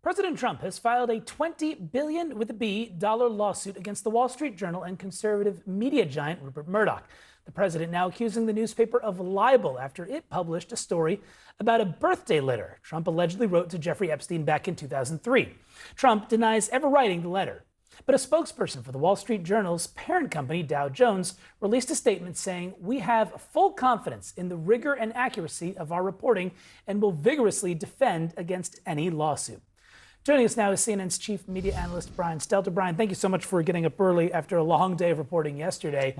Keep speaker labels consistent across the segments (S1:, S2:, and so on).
S1: President Trump has filed a $20 billion with a B dollar lawsuit against the Wall Street Journal and conservative media giant Rupert Murdoch. The president now accusing the newspaper of libel after it published a story about a birthday letter Trump allegedly wrote to Jeffrey Epstein back in 2003. Trump denies ever writing the letter, but a spokesperson for the Wall Street Journal's parent company, Dow Jones, released a statement saying, "We have full confidence in the rigor and accuracy of our reporting and will vigorously defend against any lawsuit." Joining us now is CNN's chief media analyst, Brian Stelter. Brian, thank you so much for getting up early after a long day of reporting yesterday.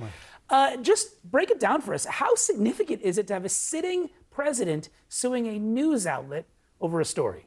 S1: Just break it down for us. How significant is it to have a sitting president suing a news outlet over a story?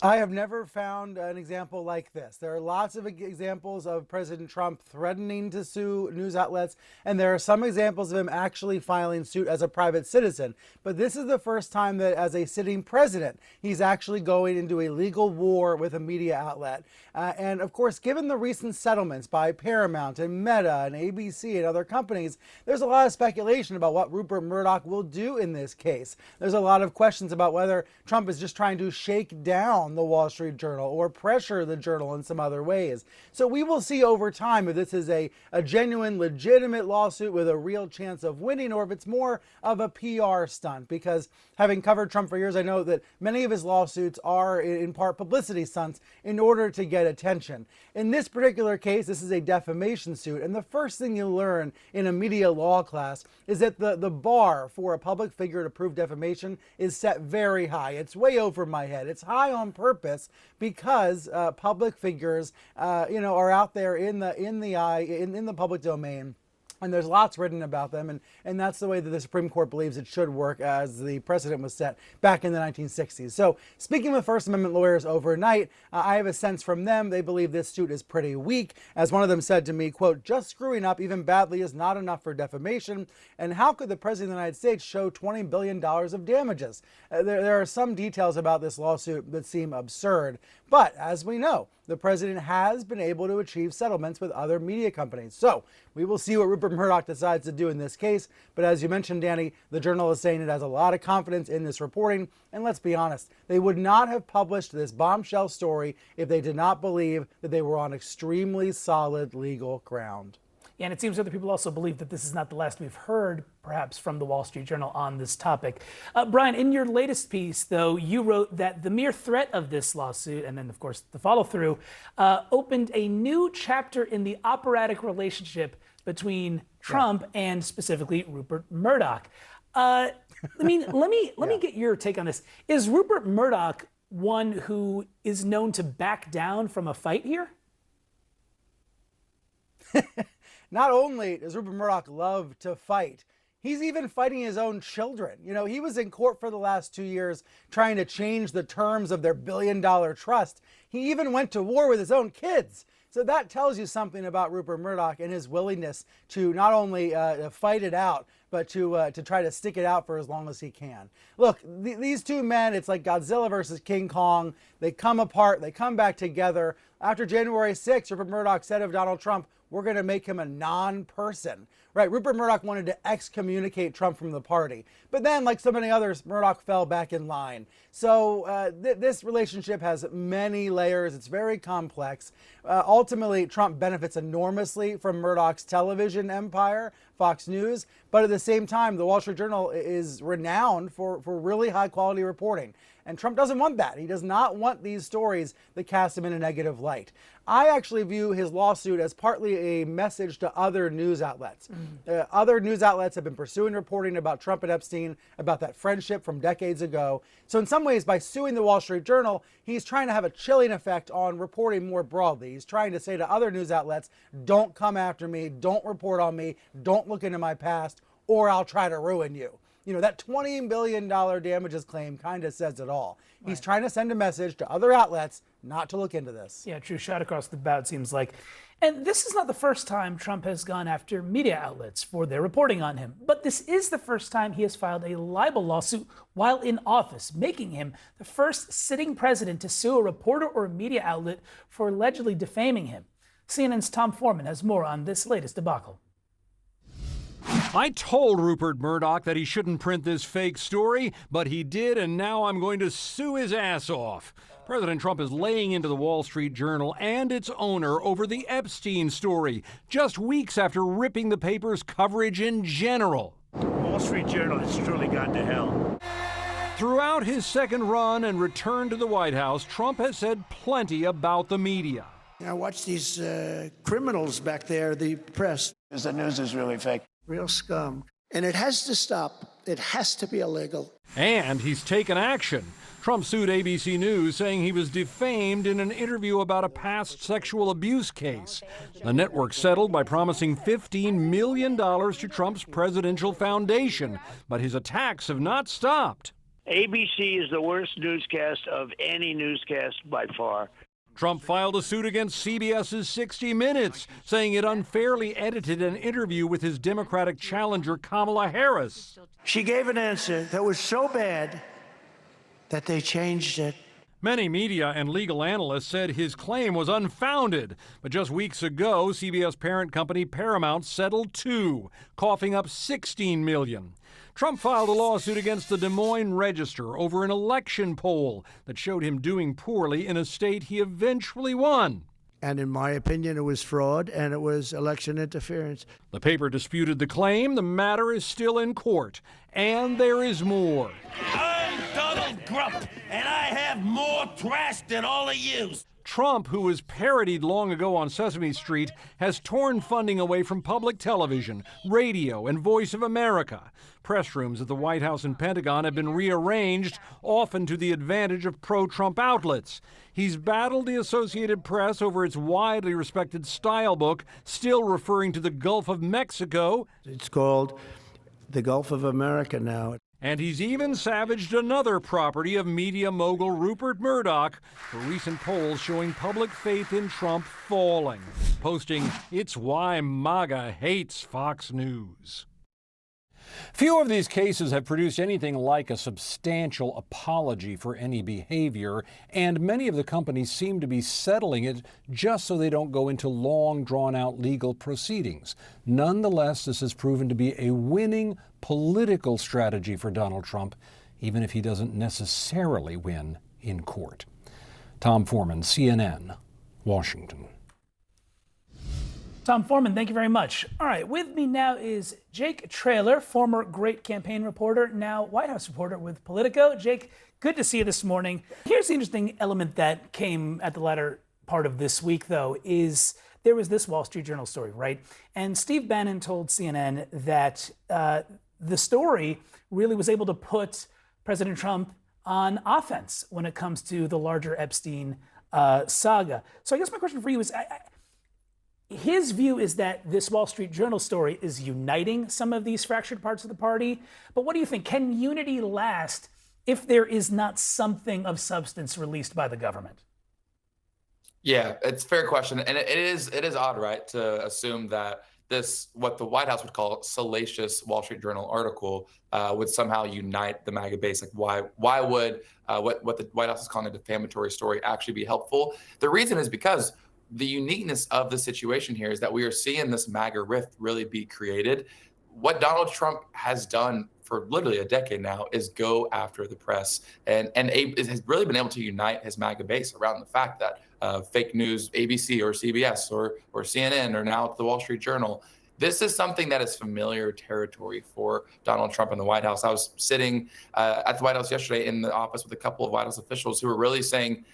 S2: I have never found an example like this. There are lots of examples of President Trump threatening to sue news outlets, and there are some examples of him actually filing suit as a private citizen. But this is the first time that as a sitting president, he's actually going into a legal war with a media outlet. And of course, given the recent settlements by Paramount and Meta and ABC and other companies, there's a lot of speculation about what Rupert Murdoch will do in this case. There's a lot of questions about whether Trump is just trying to shake down the Wall Street Journal or pressure the Journal in some other ways. So we will see over time if this is a genuine, legitimate lawsuit with a real chance of winning, or if it's more of a PR stunt. Because having covered Trump for years, I know that many of his lawsuits are in part publicity stunts in order to get attention. In this particular case, this is a defamation suit. And the first thing you learn in a media law class is that the bar for a public figure to prove defamation is set very high. It's way over my head. It's high on purpose because public figures, are out there in the public domain. And there's lots written about them, and that's the way that the Supreme Court believes it should work, as the precedent was set back in the 1960s. So speaking with First Amendment lawyers overnight, I have a sense from them they believe this suit is pretty weak. As one of them said to me, quote, "Just screwing up even badly is not enough for defamation. And how could the President of the United States show $20 billion of damages?" There are some details about this lawsuit that seem absurd. But as we know, the president has been able to achieve settlements with other media companies. So we will see what Rupert Murdoch decides to do in this case. But as you mentioned, Danny, the Journal is saying it has a lot of confidence in this reporting. And let's be honest, they would not have published this bombshell story if they did not believe that they were on extremely solid legal ground.
S1: Yeah, and it seems other people also believe that this is not the last we've heard, perhaps, from the Wall Street Journal on this topic. Brian, in your latest piece, though, you wrote that the mere threat of this lawsuit, and then, of course, the follow-through, opened a new chapter in the operatic relationship between Trump and specifically Rupert Murdoch. Let me get your take on this. Is Rupert Murdoch one who is known to back down from a fight here?
S2: Not only does Rupert Murdoch love to fight, he's even fighting his own children. He was in court for the last 2 years trying to change the terms of their billion-dollar trust. He even went to war with his own kids. So that tells you something about Rupert Murdoch and his willingness to not only fight it out, but to try to stick it out for as long as he can. Look, these two men, it's like Godzilla versus King Kong. They come apart, they come back together. After January 6th, Rupert Murdoch said of Donald Trump, "We're going to make him a non-person." Right? Rupert Murdoch wanted to excommunicate Trump from the party. But then, like so many others, Murdoch fell back in line. So this relationship has many layers. It's very complex. Ultimately, Trump benefits enormously from Murdoch's television empire, Fox News. But at the same time, the Wall Street Journal is renowned for really high-quality reporting. And Trump doesn't want that. He does not want these stories that cast him in a negative light. I actually view his lawsuit as partly a message to other news outlets. Other news outlets have been pursuing reporting about Trump and Epstein, about that friendship from decades ago. So in some ways, by suing the Wall Street Journal, he's trying to have a chilling effect on reporting more broadly. He's trying to say to other news outlets, don't come after me, don't report on me, don't look into my past, or I'll try to ruin you. That $20 billion damages claim kind of says it all. Right. He's trying to send a message to other outlets not to look into this.
S1: Yeah, true shot across the bow, it seems like. And this is not the first time Trump has gone after media outlets for their reporting on him. But this is the first time he has filed a libel lawsuit while in office, making him the first sitting president to sue a reporter or a media outlet for allegedly defaming him. CNN's Tom Foreman has more on this latest debacle.
S3: I told Rupert Murdoch that he shouldn't print this fake story, but he did, and now I'm going to sue his ass off. President Trump is laying into the Wall Street Journal and its owner over the Epstein story, just weeks after ripping the paper's coverage in general.
S4: Wall Street Journal has truly gone to hell.
S3: Throughout his second run and return to the White House, Trump has said plenty about the media.
S5: I watch these criminals back there, the press.
S4: The news is really fake.
S5: Real scum. And it has to stop. It has to be illegal.
S3: And he's taken action. Trump sued ABC News, saying he was defamed in an interview about a past sexual abuse case. The network settled by promising $15 million to Trump's presidential foundation, but his attacks have not stopped.
S4: ABC is the worst newscast of any newscast by far.
S3: Trump filed a suit against CBS's 60 Minutes, saying it unfairly edited an interview with his Democratic challenger, Kamala Harris.
S5: She gave an answer that was so bad that they changed it.
S3: Many media and legal analysts said his claim was unfounded, but just weeks ago, CBS parent company Paramount settled too, coughing up $16 million. Trump filed a lawsuit against the Des Moines Register over an election poll that showed him doing poorly in a state he eventually won.
S5: And in my opinion, it was fraud and it was election interference.
S3: The paper disputed the claim. The matter is still in court. And there is more.
S6: I'm Donald Trump, and I have more trash than all of you.
S3: Trump, who was parodied long ago on Sesame Street, has torn funding away from public television, radio, and Voice of America. Press rooms at the White House and Pentagon have been rearranged, often to the advantage of pro-Trump outlets. He's battled the Associated Press over its widely respected style book, still referring to the Gulf of Mexico.
S5: It's called the Gulf of America now.
S3: And he's even savaged another property of media mogul Rupert Murdoch for recent polls showing public faith in Trump falling, posting, "It's why MAGA hates Fox News." Few of these cases have produced anything like a substantial apology for any behavior, and many of the companies seem to be settling it just so they don't go into long, drawn-out legal proceedings. Nonetheless, this has proven to be a winning political strategy for Donald Trump, even if he doesn't necessarily win in court. Tom Foreman, CNN, Washington.
S1: Tom Foreman, thank you very much. All right, with me now is Jake Traylor, former great campaign reporter, now White House reporter with Politico. Jake, good to see you this morning. Here's the interesting element that came at the latter part of this week, though, is there was this Wall Street Journal story, right? And Steve Bannon told CNN that the story really was able to put President Trump on offense when it comes to the larger Epstein saga. So I guess my question for you is, his view is that this Wall Street Journal story is uniting some of these fractured parts of the party. But what do you think? Can unity last if there is not something of substance released by the government?
S7: Yeah, it's a fair question. And it is odd, right, to assume that this, what the White House would call salacious Wall Street Journal article, would somehow unite the MAGA base. Like, why would what the White House is calling a defamatory story actually be helpful? The reason is because the uniqueness of the situation here is that we are seeing this MAGA rift really be created. What Donald Trump has done for literally a decade now is go after the press and has really been able to unite his MAGA base around the fact that fake news, ABC or CBS or CNN or now the Wall Street Journal, this is something that is familiar territory for Donald Trump in the White House. I was sitting at the White House yesterday in the office with a couple of White House officials who were really saying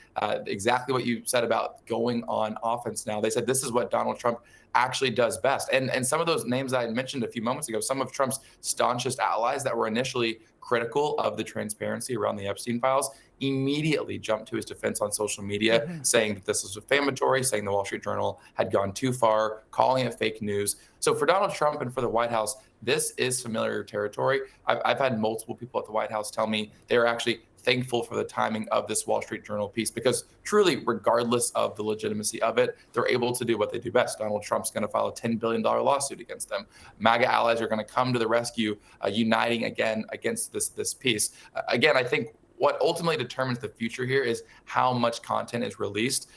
S7: exactly what you said about going on offense now. They said this is what Donald Trump actually does best. And some of those names I mentioned a few moments ago, some of Trump's staunchest allies that were initially critical of the transparency around the Epstein files immediately jumped to his defense on social media, saying that this was defamatory, saying the Wall Street Journal had gone too far, calling it fake news. So for Donald Trump and for the White House, this is familiar territory. I've had multiple people at the White House tell me they're actually thankful for the timing of this Wall Street Journal piece because truly, regardless of the legitimacy of it, they're able to do what they do best. Donald Trump's going to file a $10 billion lawsuit against them. MAGA allies are going to come to the rescue, uniting again against this piece. Again, I think what ultimately determines the future here is how much content is released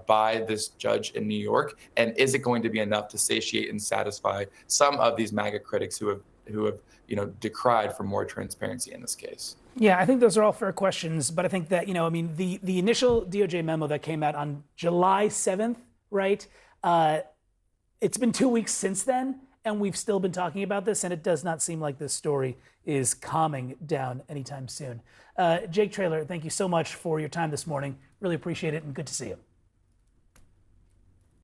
S7: by this judge in New York, and is it going to be enough to satiate and satisfy some of these MAGA critics who have decried for more transparency in this case?
S1: Yeah, I think those are all fair questions, but I think that, the initial DOJ memo that came out on July 7th, right? It's been 2 weeks since then, and we've still been talking about this, and it does not seem like this story is calming down anytime soon. Jake Traylor, thank you so much for your time this morning. Really appreciate it, and good to see you.